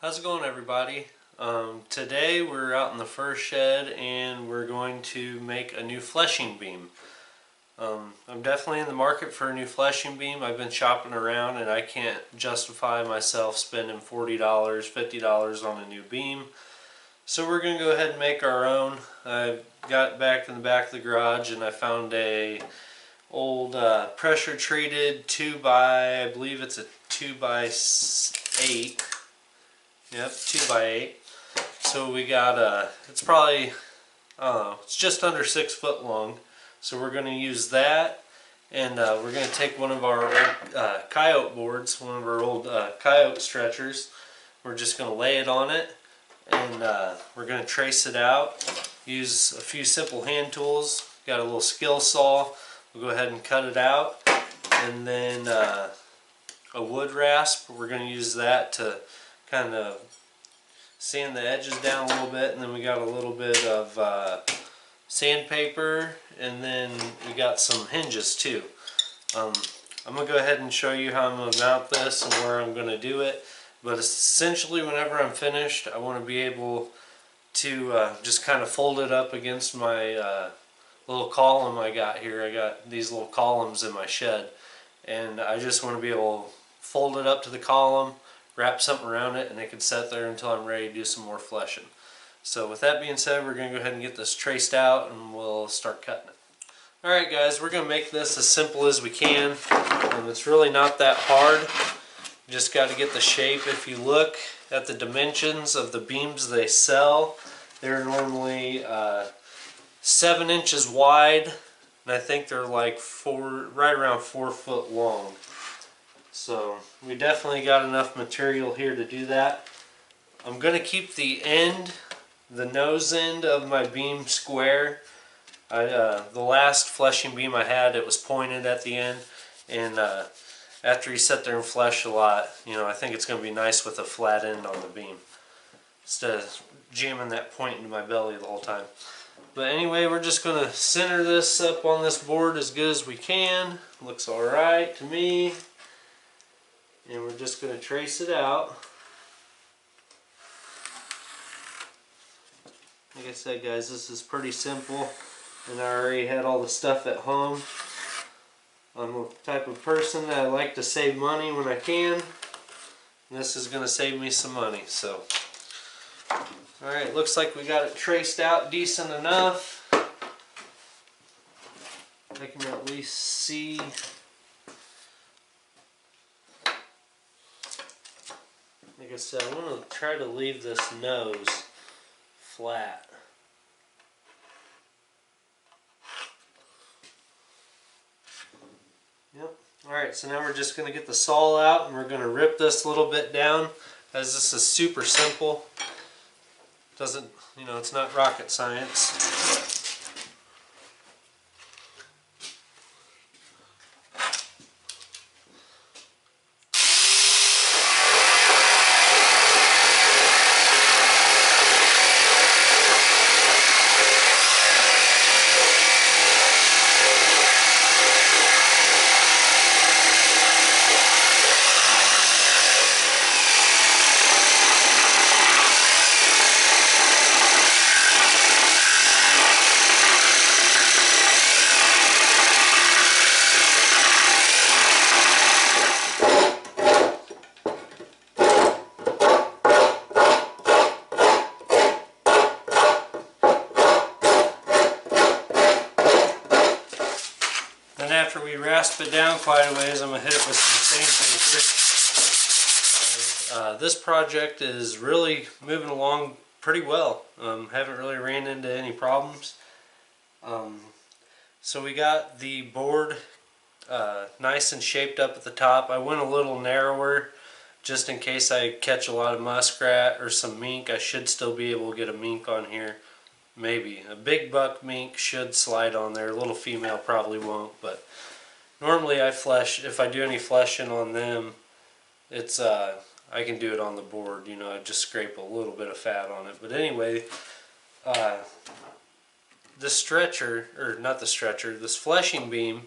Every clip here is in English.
How's it going, everybody? Today we're out in the fur shed and we're going to make a new fleshing beam. I'm definitely in the market for a new fleshing beam. I've been shopping around and I can't justify myself spending $40, $50 on a new beam. So we're going to go ahead and make our own. I got back in the back of the garage and I found a old pressure treated 2x, I believe it's a 2x8. Yep, 2x8. So we got it's probably, I don't know, it's just under 6 foot long. So we're going to use that, and we're going to take one of our old coyote boards, one of our old coyote stretchers. We're just going to lay it on it, and we're going to trace it out. Use a few simple hand tools. Got a little skill saw. We'll go ahead and cut it out, and then a wood rasp. We're going to use that to kind of sand the edges down a little bit, and then we got a little bit of sandpaper, and then we got some hinges too. I'm going to go ahead and show you how I'm going to mount this and where I'm going to do it, but essentially whenever I'm finished I want to be able to just kind of fold it up against my little column I got here. I got these little columns in my shed, and I just want to be able to fold it up to the column, wrap something around it, and it can sit there until I'm ready to do some more fleshing. So with that being said, we're going to go ahead and get this traced out and we'll start cutting it. Alright guys, we're going to make this as simple as we can. It's really not that hard. You just got to get the shape. If you look at the dimensions of the beams they sell, they're normally 7 inches wide, and I think they're like right around 4 foot long. So we definitely got enough material here to do that. I'm going to keep the nose end of my beam square. The last fleshing beam I had, it was pointed at the end, and after you sit there and flesh a lot, I think it's going to be nice with a flat end on the beam instead of jamming that point into my belly the whole time. But anyway, we're just going to center this up on this board as good as we can. Looks alright to me. And we're just going to trace it out. Like I said, guys, this is pretty simple, and I already had all the stuff at home. I'm the type of person that I like to save money when I can, and this is going to save me some money. So, alright, looks like we got it traced out decent enough. I can at least see. Like I said, I want to try to leave this nose flat. Yep. Alright, so now we're just going to get the saw out and we're going to rip this a little bit down, as this is super simple. Doesn't, it's not rocket science. Then after we rasp it down quite a ways, I'm going to hit it with some sandpaper. This project is really moving along pretty well. Haven't really ran into any problems. So we got the board nice and shaped up at the top. I went a little narrower just in case I catch a lot of muskrat or some mink. I should still be able to get a mink on here. Maybe. A big buck mink should slide on there. A little female probably won't, but normally if I do any fleshing on them, it's I can do it on the board. I just scrape a little bit of fat on it. But anyway, this stretcher, or not the stretcher, this fleshing beam,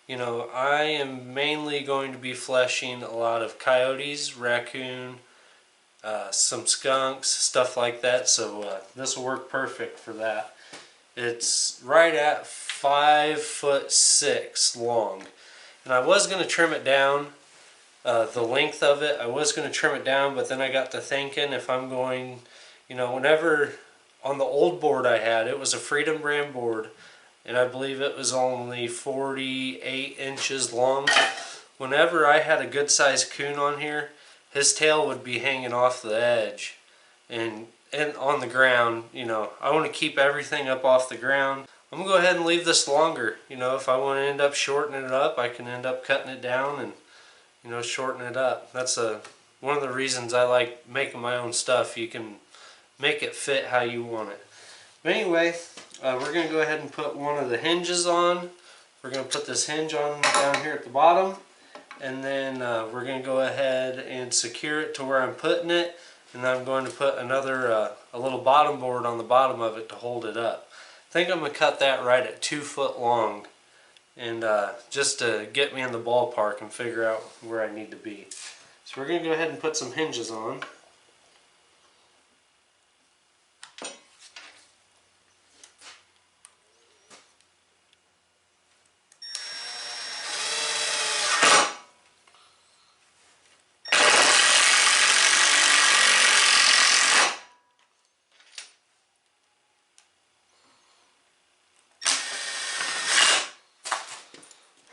I am mainly going to be fleshing a lot of coyotes, raccoon, some skunks, stuff like that. So this will work perfect for that. It's right at 5'6" long, and I was going to trim it down, the length of it. I was going to trim it down, but then I got to thinking, if I'm going, whenever on the old board I had, it was a Freedom brand board, and I believe it was only 48 inches long. Whenever I had a good sized coon on here, his tail would be hanging off the edge and on the ground. I want to keep everything up off the ground. I'm going to go ahead and leave this longer. If I want to end up shortening it up, I can end up cutting it down and shorten it up. That's one of the reasons I like making my own stuff. You can make it fit how you want it. But anyway, we're going to go ahead and put one of the hinges on. We're going to put this hinge on down here at the bottom, and then we're going to go ahead and secure it to where I'm putting it, and then I'm going to put another a little bottom board on the bottom of it to hold it up. I think I'm going to cut that right at 2 foot long, and just to get me in the ballpark and figure out where I need to be. So we're going to go ahead and put some hinges on.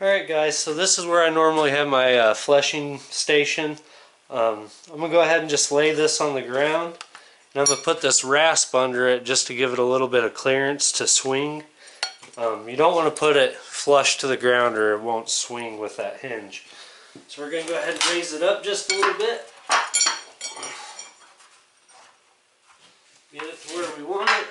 Alright guys, so this is where I normally have my fleshing station. I'm going to go ahead and just lay this on the ground, and I'm going to put this rasp under it just to give it a little bit of clearance to swing. You don't want to put it flush to the ground or it won't swing with that hinge. So we're going to go ahead and raise it up just a little bit. Get it to where we want it.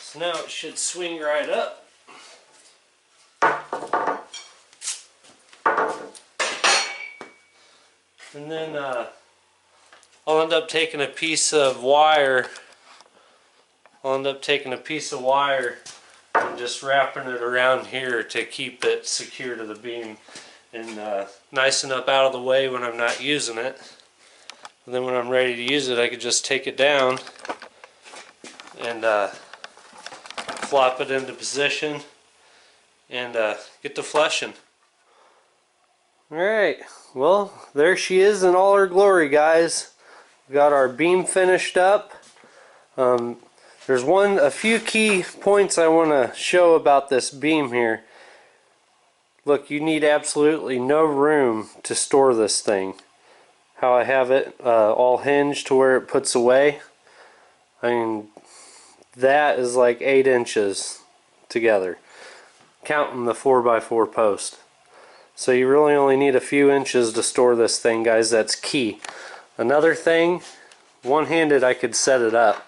So now it should swing right up. And then I'll end up taking a piece of wire. And just wrapping it around here to keep it secure to the beam and nice enough out of the way when I'm not using it. And then when I'm ready to use it, I could just take it down and flop it into position and get to fleshing. Alright, well, there she is in all her glory, guys. We got our beam finished up. There's a few key points I want to show about this beam here. Look, you need absolutely no room to store this thing. How I have it all hinged to where it puts away. I mean, that is like 8 inches together, counting the 4x4 post. So you really only need a few inches to store this thing, guys. That's key. Another thing, one-handed I could set it up.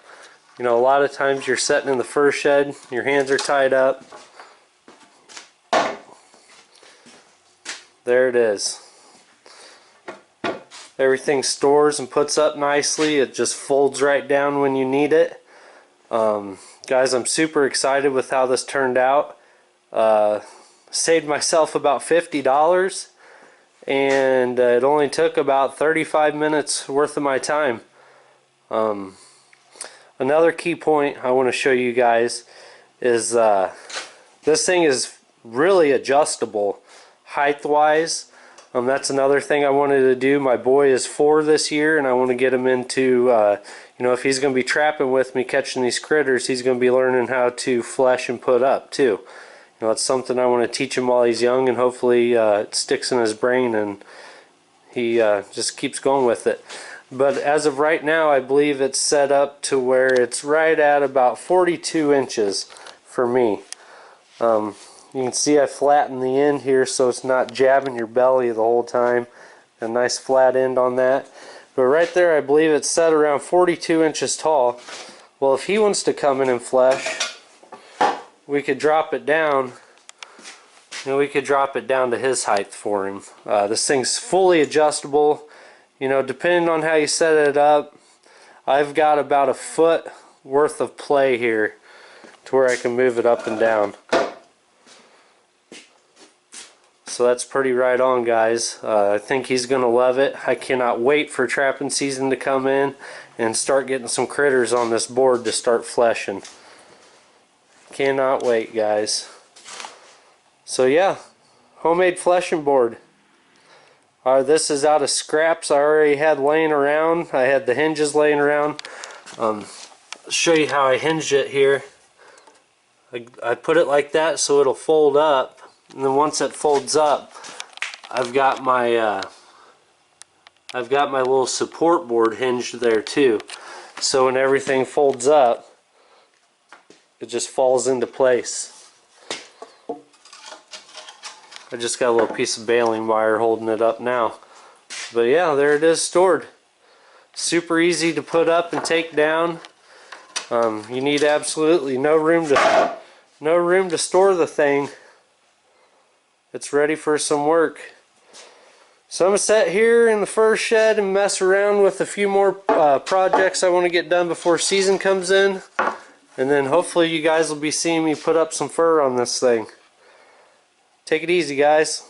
A lot of times you're setting in the fur shed, your hands are tied up. There it is. Everything stores and puts up nicely. It just folds right down when you need it. Guys, I'm super excited with how this turned out. Saved myself about $50, and it only took about 35 minutes worth of my time. Another key point I want to show you guys is this thing is really adjustable height wise. That's another thing I wanted to do. My boy is 4 this year, and I want to get him into if he's going to be trapping with me catching these critters, he's going to be learning how to flesh and put up too. That's something I want to teach him while he's young, and hopefully it sticks in his brain and he just keeps going with it. But as of right now, I believe it's set up to where it's right at about 42 inches for me. You can see I flattened the end here so it's not jabbing your belly the whole time. A nice flat end on that. But right there, I believe it's set around 42 inches tall. Well, if he wants to come in and flesh, we could drop it down, and we could drop it down to his height for him. This thing's fully adjustable. You know, depending on how you set it up, I've got about a foot worth of play here to where I can move it up and down. So that's pretty right on, guys. I think he's going to love it. I cannot wait for trapping season to come in and start getting some critters on this board to start fleshing. Cannot wait, guys. So yeah, homemade fleshing board. This is out of scraps I already had laying around. I had the hinges laying around. I'll show you how I hinged it here. I put it like that so it'll fold up. And then once it folds up, I've got my little support board hinged there too. So when everything folds up, it just falls into place. I just got a little piece of baling wire holding it up now. But yeah, there it is stored. Super easy to put up and take down. You need absolutely no room to store the thing. It's ready for some work. So I'm going to sit here in the fur shed and mess around with a few more projects I want to get done before season comes in. And then hopefully you guys will be seeing me put up some fur on this thing. Take it easy, guys.